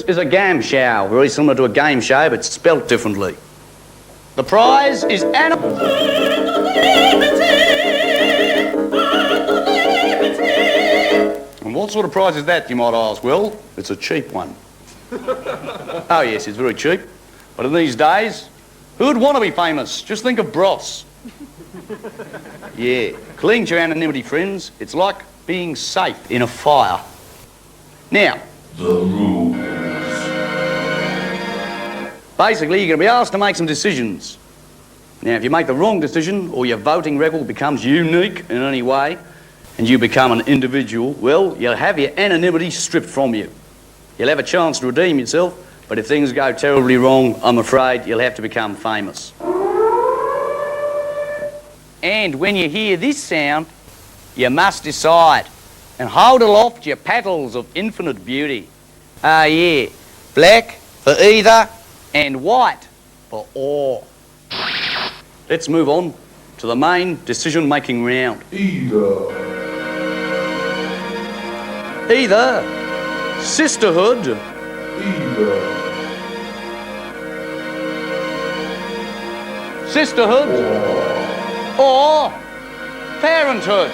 is a game show, very similar to a game show, but spelt differently. The prize is animal. And what sort of prize is that, you might ask? Well, it's a cheap one. Oh yes, it's very cheap. But in these days, who'd want to be famous? Just think of Bros. Yeah, cling to your anonymity, friends. It's like being safe in a fire. Now, The rules. basically, you're going to be asked to make some decisions. Now, if you make the wrong decision, or your voting record becomes unique in any way, and you become an individual, well, you'll have your anonymity stripped from you. You'll have a chance to redeem yourself, but if things go terribly wrong, I'm afraid you'll have to become famous. And when you hear this sound, you must decide and hold aloft your paddles of infinite beauty. Ah, yeah, black for either and white for all. Let's move on to the main decision-making round. Either sisterhood, sisterhood, or parenthood.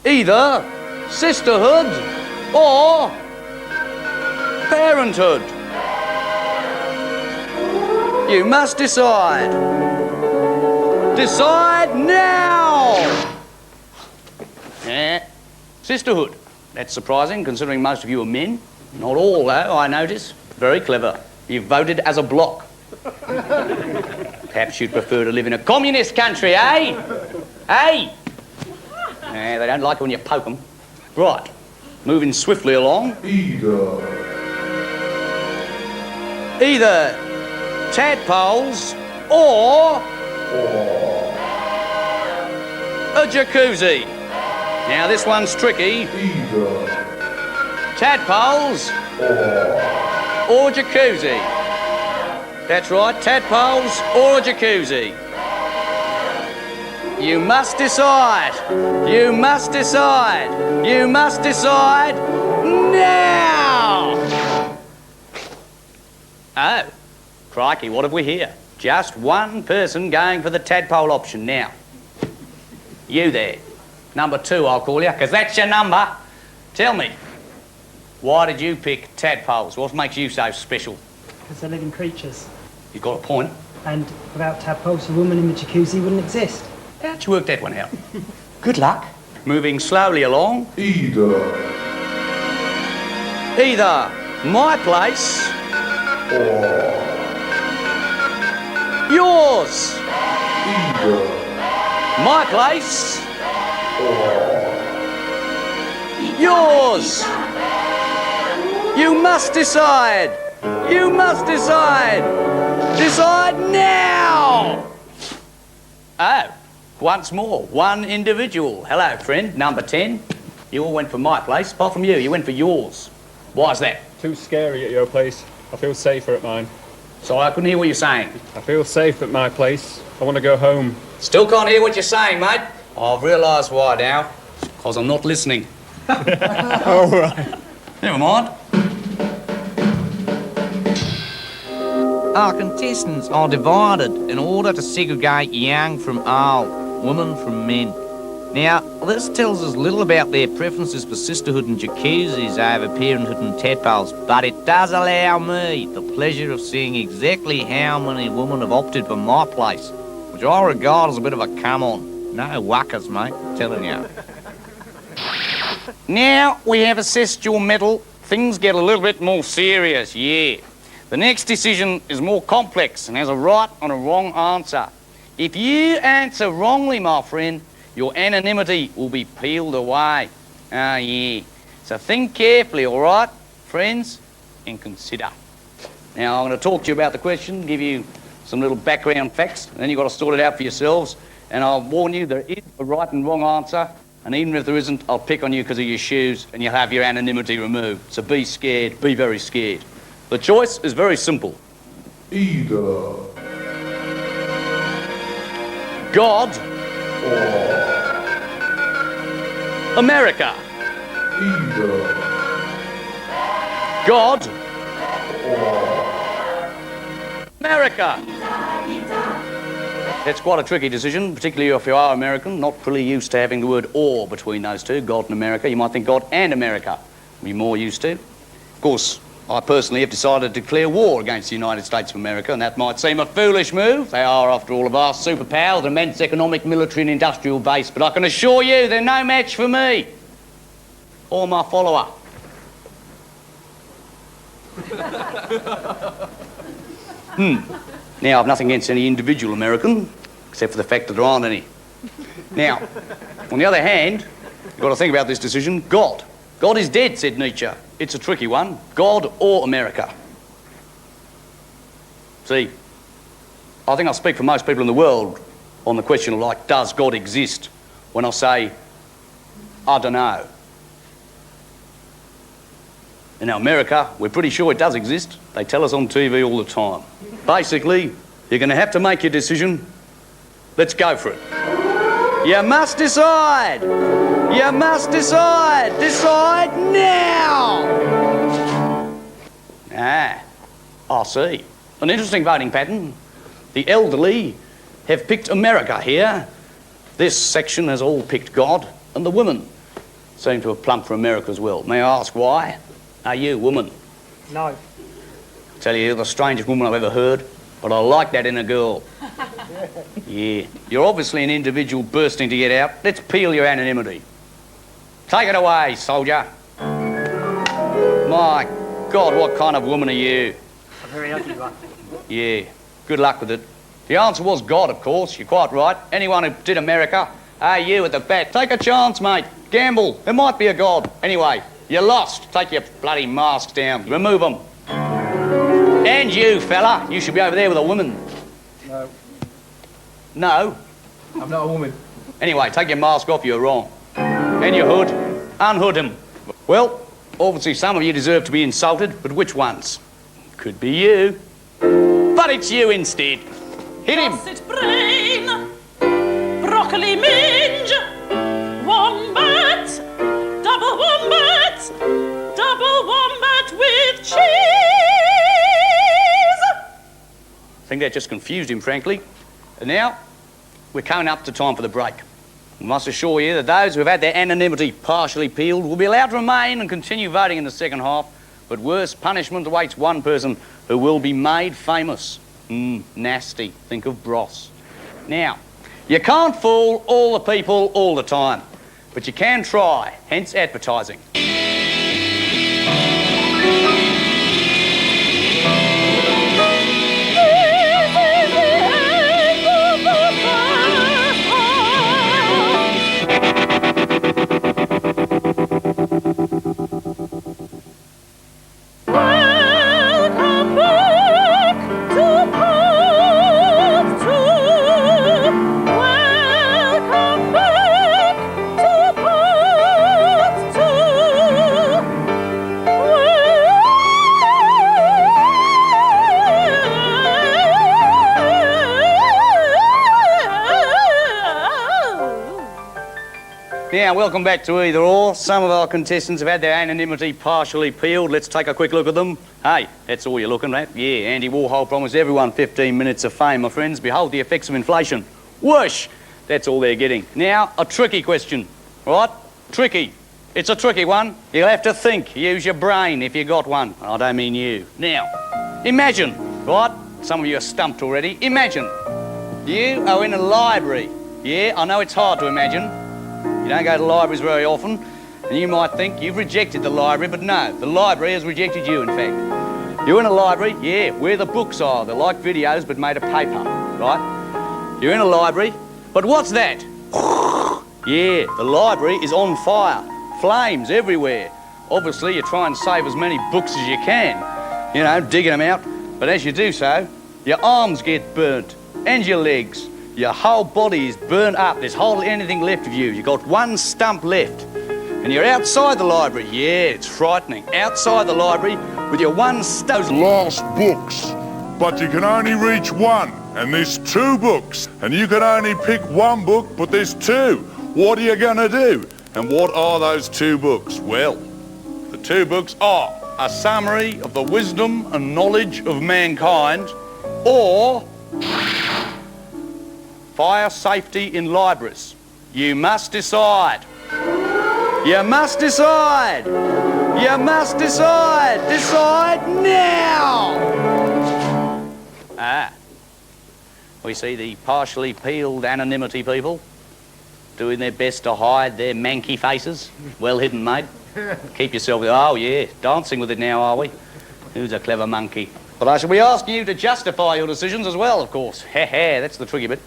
Either sisterhood or parenthood. You must decide. Decide now! Yeah, sisterhood. That's surprising, considering most of you are men. Not all, though, I notice. Very clever. You've voted as a bloc. Perhaps you'd prefer to live in a communist country, eh? Eh? Nah, they don't like it when you poke them. Right, moving swiftly along. Either tadpoles or a jacuzzi. Now, this one's tricky. Tadpoles or jacuzzi. That's right, tadpoles or a jacuzzi. You must decide. You must decide. You must decide now. Oh, crikey, what have we here? Just one person going for the tadpole option now. You there. Number 2, I'll call you, because that's your number. Tell me, why did you pick tadpoles? What makes you so special? Because they're living creatures. You've got a point. And without tadpoles, the woman in the jacuzzi wouldn't exist. How'd you work that one out? Good luck. Moving slowly along. Either my place or yours. My place or yours. You must decide. You must decide. Decide now. Oh, once more, one individual. Hello, friend, number 10. You all went for my place, apart from you. You went for yours. Why's that? Too scary at your place. I feel safer at mine. Sorry, I couldn't hear what you're saying. I feel safe at my place. I want to go home. Still can't hear what you're saying, mate. I've realised why now. Because I'm not listening. All right. Never mind. Our contestants are divided in order to segregate young from old, women from men. Now, this tells us little about their preferences for sisterhood and jacuzzis over parenthood and tadpoles, but it does allow me the pleasure of seeing exactly how many women have opted for my place, which I regard as a bit of a come-on. No wuckers, mate, telling you. Now we have assessed your mettle, things get a little bit more serious, yeah. The next decision is more complex and has a right and a wrong answer. If you answer wrongly, my friend, your anonymity will be peeled away. Ah, yeah. So think carefully, all right, friends, and consider. Now, I'm going to talk to you about the question, give you some little background facts, and then you've got to sort it out for yourselves. And I'll warn you, there is a right and wrong answer, and even if there isn't, I'll pick on you because of your shoes, and you'll have your anonymity removed. So be scared, be very scared. The choice is very simple. Either God or America. either God, America. It's quite a tricky decision, particularly if you are American, not really used to having the word or between those two, God and America. You might think God and America would be more used to. Of course, I personally have decided to declare war against the United States of America, and that might seem a foolish move. They are, after all, a vast superpower with immense economic, military and industrial base, but I can assure you they're no match for me or my follower. Now, I've nothing against any individual American, except for the fact that there aren't any. Now, on the other hand, you've got to think about this decision. God. God is dead, said Nietzsche. It's a tricky one. God or America? See, I think I speak for most people in the world on the question of, like, does God exist? When I say, I don't know. In America, we're pretty sure it does exist. They tell us on TV all the time. Basically, you're going to have to make your decision. Let's go for it. You must decide. You must decide. Decide now. Ah, I see. An interesting voting pattern. The elderly have picked America here. This section has all picked God, and the women seem to have plumped for America as well. May I ask why? Are you, woman? No. Tell you, you're the strangest woman I've ever heard, but I like that in a girl. Yeah. You're obviously an individual bursting to get out. Let's peel your anonymity. Take it away, soldier. My God, what kind of woman are you? A very ugly one. Yeah. Good luck with it. The answer was God, of course. You're quite right. Anyone who did America, you at the bat. Take a chance, mate. Gamble. There might be a God. Anyway, you're lost. Take your bloody masks down. Remove them. And you, fella, you should be over there with a woman. No. No? I'm not a woman. Anyway, take your mask off, you're wrong. And your hood. Unhood him. Well, obviously some of you deserve to be insulted, but which ones? Could be you. But it's you instead. Hit him. Sausage brain, broccoli minge, wombat, double wombat with cheese. I think that just confused him, frankly. And now, we're coming up to time for the break. We must assure you that those who have had their anonymity partially peeled will be allowed to remain and continue voting in the second half, but worse punishment awaits one person who will be made famous. Nasty. Think of Bros. Now, you can't fool all the people all the time, but you can try, hence advertising. Now, welcome back to Either Or. Some of our contestants have had their anonymity partially peeled. Let's take a quick look at them. Hey, that's all you're looking at? Yeah, Andy Warhol promised everyone 15 minutes of fame, my friends. Behold the effects of inflation. Whoosh! That's all they're getting. Now, a tricky question, right? Tricky. It's a tricky one. You'll have to think. Use your brain if you got one. I don't mean you. Now, imagine, right? Some of you are stumped already. Imagine you are in a library. Yeah, I know it's hard to imagine. You don't go to libraries very often, and you might think you've rejected the library, but no, the library has rejected you, in fact. You're in a library, yeah, where the books are. They're like videos, but made of paper, right? You're in a library, but what's that? Yeah, the library is on fire. Flames everywhere. Obviously, you try and save as many books as you can, you know, digging them out. But as you do so, your arms get burnt, and your legs. Your whole body is burnt up. There's hardly anything left of you. You've got one stump left. And you're outside the library. Yeah, it's frightening. Outside the library with your one stump. Last books, but you can only reach one, and there's two books, and you can only pick one book, but there's two. What are you gonna do? And what are those two books? Well, the two books are a summary of the wisdom and knowledge of mankind, or fire safety in libraries. You must decide. You must decide. You must decide. Decide now. We see the partially peeled anonymity people doing their best to hide their manky faces. Well hidden, mate. Keep yourself... Oh, yeah, dancing with it now, are we? Who's a clever monkey? But I shall be asking you to justify your decisions as well, of course. That's the tricky bit.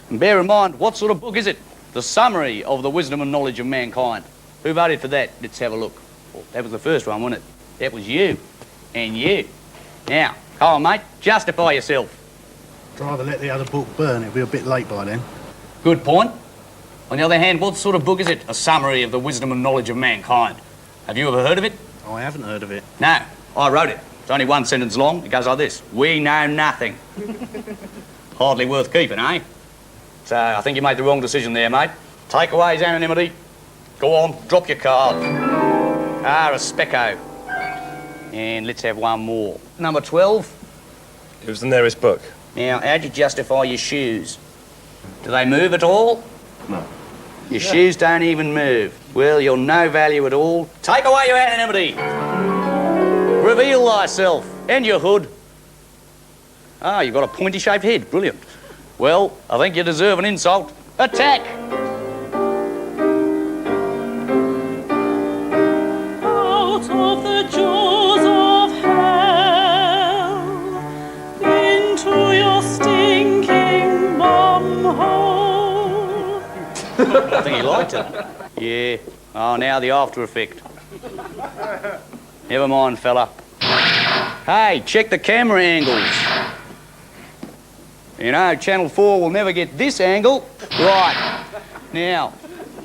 And bear in mind, what sort of book is it? The summary of the wisdom and knowledge of mankind. Who voted for that? Let's have a look. Well, that was the first one, wasn't it? That was you. And you. Now, come on, mate, justify yourself. I'd rather let the other book burn. It'll be a bit late by then. Good point. On the other hand, what sort of book is it? A summary of the wisdom and knowledge of mankind. Have you ever heard of it? Oh, I haven't heard of it. No, I wrote it. It's only one sentence long. It goes like this. We know nothing. Hardly worth keeping, eh? So I think you made the wrong decision there, mate. Take away his anonymity. Go on, drop your card. Respecto. And let's have one more. Number 12. It was the nearest book. Now, how'd you justify your shoes? Do they move at all? No. Your shoes don't even move. Well, you're no value at all. Take away your anonymity. Reveal thyself and your hood. You've got a pointy-shaped head. Brilliant. Well, I think you deserve an insult. Attack! Out of the jaws of hell, into your stinking bum hole. I think he liked it. Yeah. Oh, now the after effect. Never mind, fella. Hey, check the camera angles. You know, Channel 4 will never get this angle. Right. Now,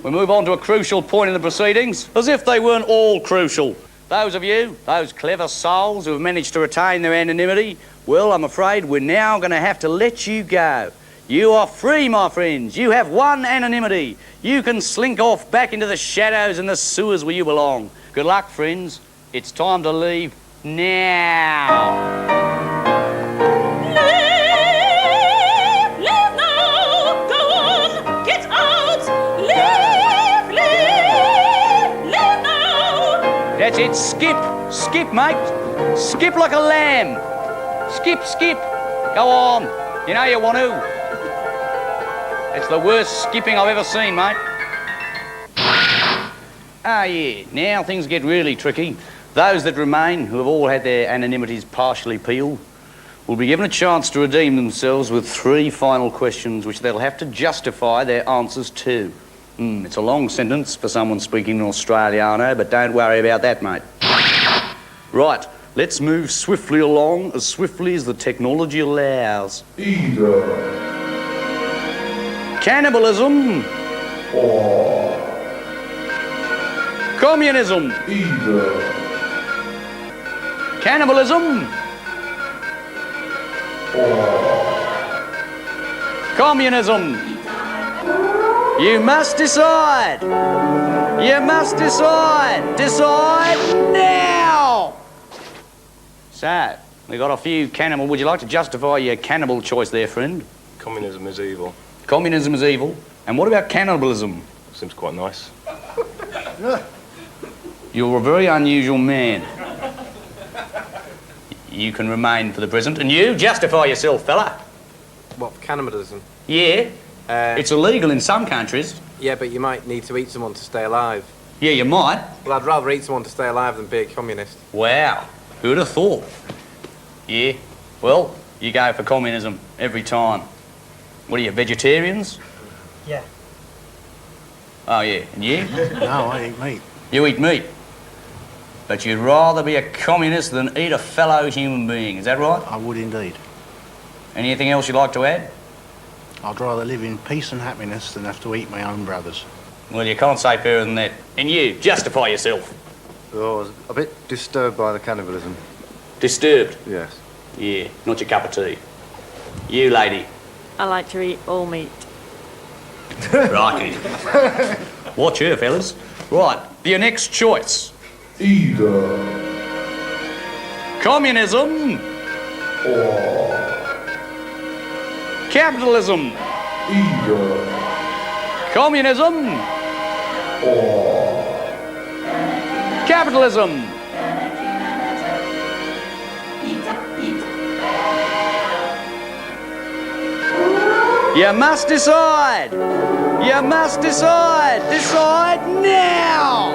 we move on to a crucial point in the proceedings, as if they weren't all crucial. Those of you, those clever souls who have managed to retain their anonymity, well, I'm afraid we're now going to have to let you go. You are free, my friends. You have one anonymity. You can slink off back into the shadows and the sewers where you belong. Good luck, friends. It's time to leave now. That's it. Skip. Skip, mate. Skip like a lamb. Skip, skip. Go on. You know you want to. It's the worst skipping I've ever seen, mate. Yeah. Now things get really tricky. Those that remain, who have all had their anonymities partially peeled, will be given a chance to redeem themselves with 3 final questions which they'll have to justify their answers to. It's a long sentence for someone speaking in Australiano, but don't worry about that, mate. Right, let's move swiftly along, as swiftly as the technology allows. Cannibalism. Communism. Cannibalism. Communism. You must decide. You must decide. Decide now. So, we got a few cannibal. Would you like to justify your cannibal choice there, friend? Communism is evil. Communism is evil. And what about cannibalism? Seems quite nice. You're a very unusual man. You can remain for the present. And you, justify yourself, fella. What, cannibalism? Yeah. It's illegal in some countries. Yeah, but you might need to eat someone to stay alive. Yeah, you might. Well, I'd rather eat someone to stay alive than be a communist. Wow. Who'd have thought? Yeah. Well, you go for communism every time. What are you, vegetarians? Yeah. Oh, yeah. And you? No, I eat meat. You eat meat. But you'd rather be a communist than eat a fellow human being. Is that right? I would indeed. Anything else you'd like to add? I'd rather live in peace and happiness than have to eat my own brothers. Well, you can't say fairer than that. And you, justify yourself. Oh, I was a bit disturbed by the cannibalism. Disturbed? Yes. Yeah, not your cup of tea. You, lady. I like to eat all meat. Righty. Watch her, fellas. Right, your next choice. Communism. Capitalism. Communism. Capitalism. You must decide. You must decide. Decide now.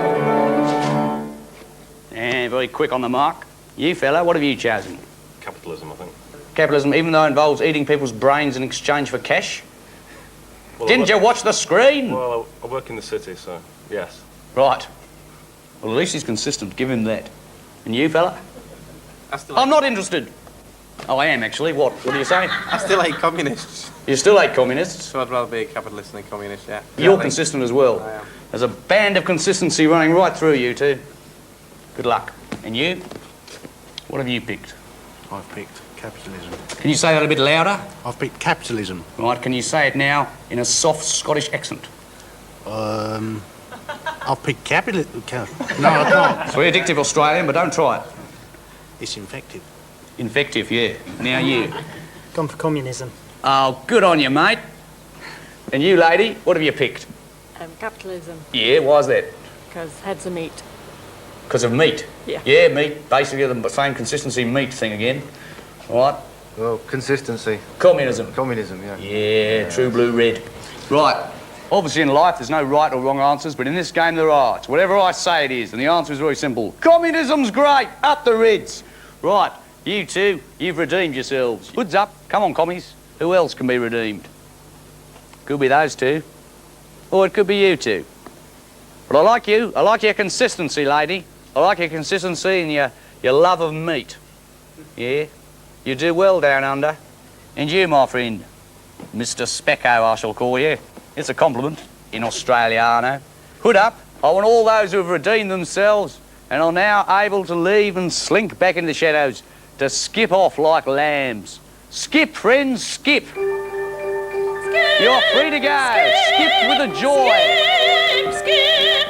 And very quick on the mark. You fella, what have you chosen? Capitalism, I think. Capitalism, even though it involves eating people's brains in exchange for cash? Well, Didn't you watch the screen? Well, I work in the city, so yes. Right. Well, at least he's consistent. Give him that. And you fella? I still I'm not interested. Oh, I am actually. What? What do you say? I still hate communists. You still hate communists? So I'd rather be a capitalist than a communist, yeah. You're consistent as well. I am. There's a band of consistency running right through you two. Good luck. And you? What have you picked? I've picked capitalism. Can you say that a bit louder? I've picked capitalism. Right, can you say it now in a soft Scottish accent? I've picked capitalism. No, I can't. It's very addictive Australian, but don't try it. It's infective. Infective, yeah. Now you. Gone for communism. Oh, good on you, mate. And you, lady, what have you picked? Capitalism, Yeah, why's that? because heads of meat. Because of meat? Yeah. Yeah, meat. Basically the same consistency meat thing again. Right. Well, consistency. Communism. Communism, yeah. Yeah, true blue red. Right. Obviously in life there's no right or wrong answers, but in this game there are. It's whatever I say it is, and the answer is very simple. Communism's great. Up the Reds. Right. You two, you've redeemed yourselves. Hoods up. Come on, commies. Who else can be redeemed? Could be those two. Or it could be you two. But I like you. I like your consistency, lady. I like your consistency and your love of meat. Yeah? You do well down under. And you, my friend, Mr. Specco, I shall call you. It's a compliment in Australiano. Hood up. I want all those who have redeemed themselves and are now able to leave and slink back into the shadows to skip off like lambs. Skip, friends, skip. You're free to go. Skip with a joy. Skip,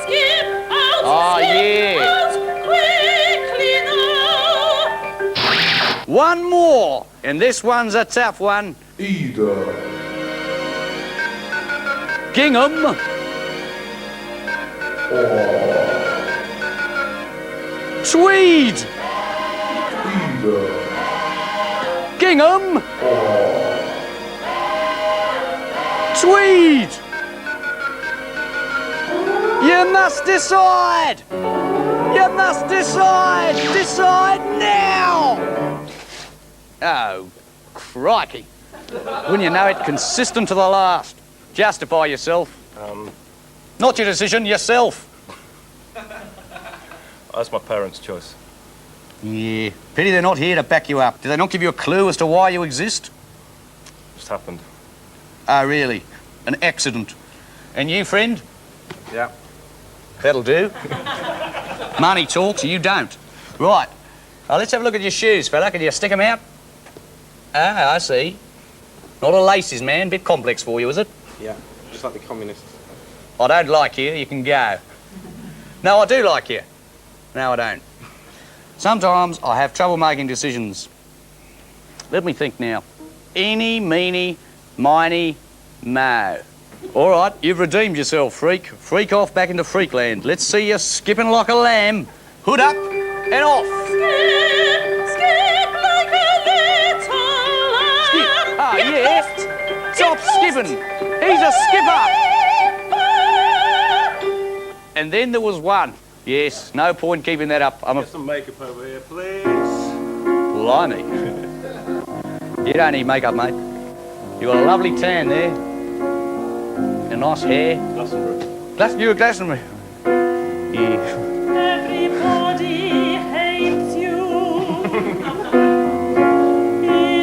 skip, out, Oh, skip, yeah. out, quickly now. One more, and this one's a tough one. Gingham. Tweed. Gingham. Tweed. You must decide. You must decide. Decide now. Oh, crikey. Wouldn't you know it, consistent to the last. Justify yourself. Not your decision, yourself. That's my parents' choice. Yeah. Pity they're not here to back you up. Did they not give you a clue as to why you exist? Just happened. Oh, really? An accident. And you, friend? Yeah. That'll do. Money talks, you don't. Right. Now, let's have a look at your shoes, fella. Can you stick them out? Ah, I see. Not a laces, man. Bit complex for you, is it? Yeah. Just like the communists. I don't like you. You can go. No, I do like you. No, I don't. Sometimes I have trouble making decisions. Let me think now. Eeny, meeny, miny, mo. All right, you've redeemed yourself, freak. Freak off back into Freakland. Let's see you skipping like a lamb. Hood up and off. Skip, skip like a little lamb. Skip. Ah, Get yeah. lost, Stop get skipping. lost. He's a skipper. Skipper. And then there was one. Yes, no point keeping that up. I'm a... Get some makeup over here, please. Blimey. You don't need makeup, mate. You've got a lovely tan there. And nice hair. Glastonbury. You're a Glastonbury. Yeah. Everybody hates you,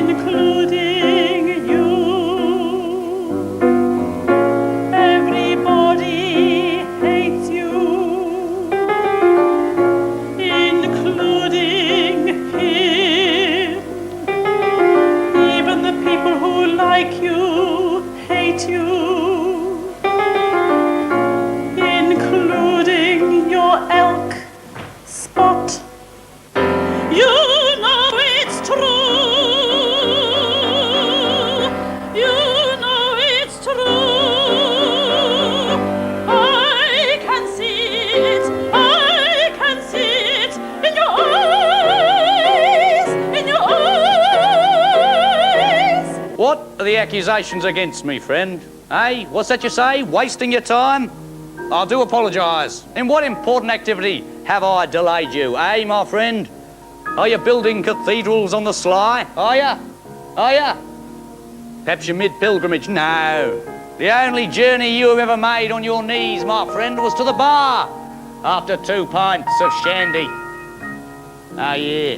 including you. Everybody hates you, including him. Even the people who like you hate you, including your elk Spot. You are the accusations against me, friend? Eh? What's that you say? Wasting your time? I do apologise. In what important activity have I delayed you, eh, my friend? Are you building cathedrals on the sly? Are you? Are you? Perhaps you're mid-pilgrimage? No. The only journey you have ever made on your knees, my friend, was to the bar after 2 pints of shandy. Ah, yeah.